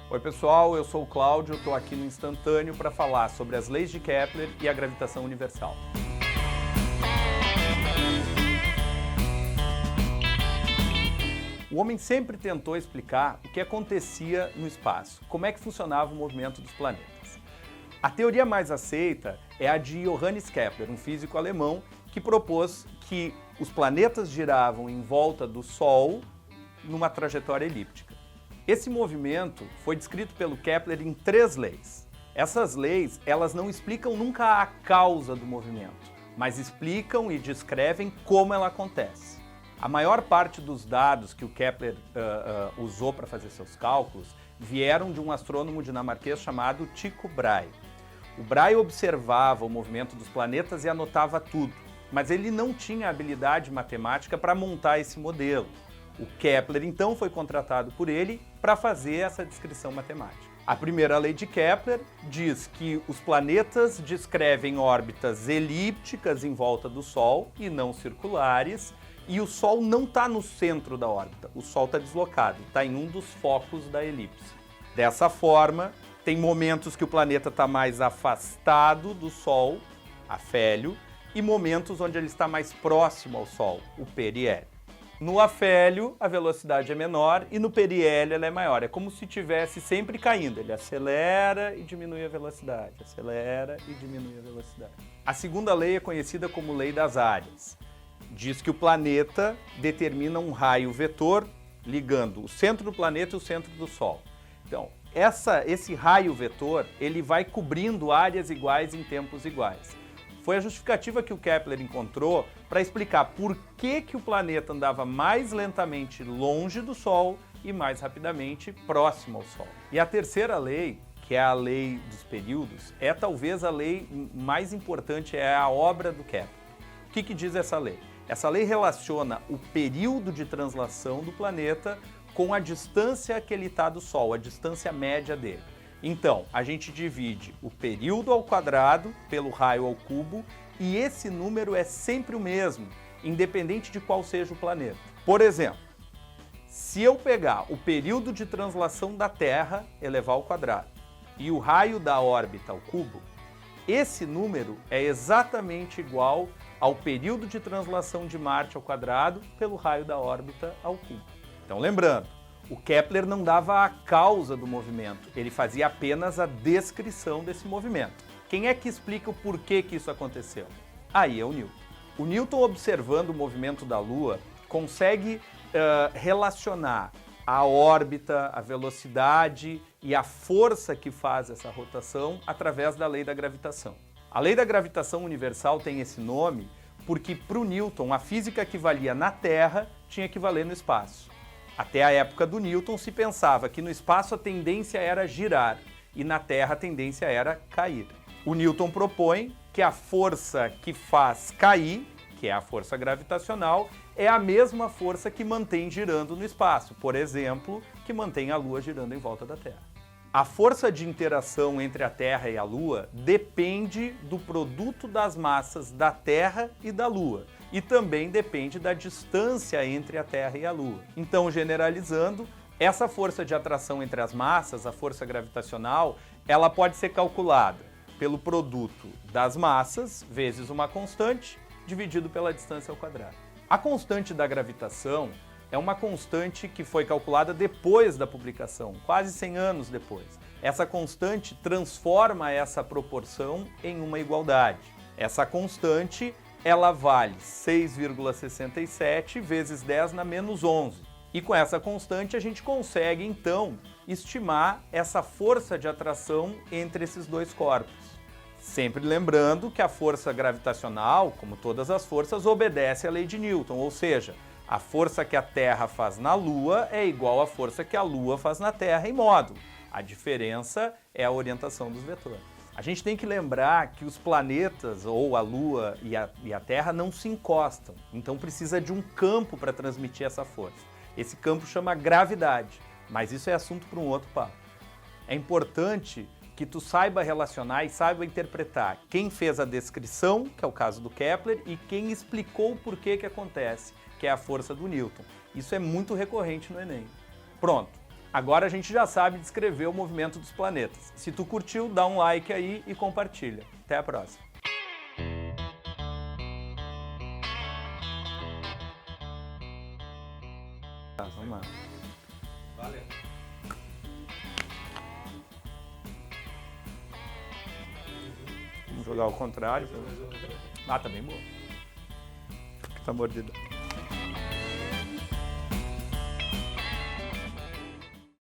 Oi pessoal, eu sou o Cláudio, estou aqui no Instantâneo para falar sobre as leis de Kepler e a gravitação universal. O homem sempre tentou explicar o que acontecia no espaço, como é que funcionava o movimento dos planetas. A teoria mais aceita é a de Johannes Kepler, um físico alemão que propôs que os planetas giravam em volta do Sol numa trajetória elíptica. Esse movimento foi descrito pelo Kepler em 3 leis. Essas leis, elas não explicam nunca a causa do movimento, mas explicam e descrevem como ela acontece. A maior parte dos dados que o Kepler usou para fazer seus cálculos vieram de um astrônomo dinamarquês chamado Tycho Brahe. O Brahe observava o movimento dos planetas e anotava tudo, mas ele não tinha habilidade matemática para montar esse modelo. O Kepler, então, foi contratado por ele para fazer essa descrição matemática. A primeira lei de Kepler diz que os planetas descrevem órbitas elípticas em volta do Sol e não circulares, e o Sol não está no centro da órbita, o Sol está deslocado, está em um dos focos da elipse. Dessa forma, tem momentos que o planeta está mais afastado do Sol, afélio, e momentos onde ele está mais próximo ao Sol, o periélio. No afélio, a velocidade é menor e no periélio ela é maior. É como se estivesse sempre caindo. Ele acelera e diminui a velocidade, acelera e diminui a velocidade. A segunda lei é conhecida como lei das áreas. Diz que o planeta determina um raio vetor ligando o centro do planeta e o centro do Sol. Então, esse raio vetor ele vai cobrindo áreas iguais em tempos iguais. Foi a justificativa que o Kepler encontrou para explicar por que o planeta andava mais lentamente longe do Sol e mais rapidamente próximo ao Sol. E a terceira lei, que é a lei dos períodos, é talvez a lei mais importante, é a obra do Kepler. O que diz essa lei? Essa lei relaciona o período de translação do planeta com a distância que ele está do Sol, a distância média dele. Então, a gente divide o período ao quadrado pelo raio ao cubo e esse número é sempre o mesmo, independente de qual seja o planeta. Por exemplo, se eu pegar o período de translação da Terra, elevar ao quadrado, e o raio da órbita ao cubo, esse número é exatamente igual ao período de translação de Marte ao quadrado pelo raio da órbita ao cubo. Então, lembrando, o Kepler não dava a causa do movimento, ele fazia apenas a descrição desse movimento. Quem é que explica o porquê que isso aconteceu? Aí é o Newton. O Newton, observando o movimento da Lua, consegue relacionar a órbita, a velocidade e a força que faz essa rotação através da lei da gravitação. A lei da gravitação universal tem esse nome porque, para o Newton, a física que valia na Terra tinha que valer no espaço. Até a época do Newton se pensava que no espaço a tendência era girar e na Terra a tendência era cair. O Newton propõe que a força que faz cair, que é a força gravitacional, é a mesma força que mantém girando no espaço, por exemplo, que mantém a Lua girando em volta da Terra. A força de interação entre a Terra e a Lua depende do produto das massas da Terra e da Lua. E também depende da distância entre a Terra e a Lua. Então, generalizando, essa força de atração entre as massas, a força gravitacional, ela pode ser calculada pelo produto das massas vezes uma constante dividido pela distância ao quadrado. A constante da gravitação é uma constante que foi calculada depois da publicação, quase 100 anos depois. Essa constante transforma essa proporção em uma igualdade. Essa constante ela vale 6,67 vezes 10 na menos 11. E com essa constante a gente consegue, então, estimar essa força de atração entre esses dois corpos. Sempre lembrando que a força gravitacional, como todas as forças, obedece à lei de Newton, ou seja, a força que a Terra faz na Lua é igual à força que a Lua faz na Terra em módulo. A diferença é a orientação dos vetores. A gente tem que lembrar que os planetas, ou a Lua e a Terra, não se encostam. Então precisa de um campo para transmitir essa força. Esse campo chama gravidade, mas isso é assunto para um outro papo. É importante que tu saiba relacionar e saiba interpretar quem fez a descrição, que é o caso do Kepler, e quem explicou o porquê que acontece, que é a força do Newton. Isso é muito recorrente no Enem. Pronto. Agora a gente já sabe descrever o movimento dos planetas. Se tu curtiu, dá um like aí e compartilha. Até a próxima. Tá, vamos lá. Valeu. Vamos jogar ao contrário. Ah, tá bem boa. Tá mordida.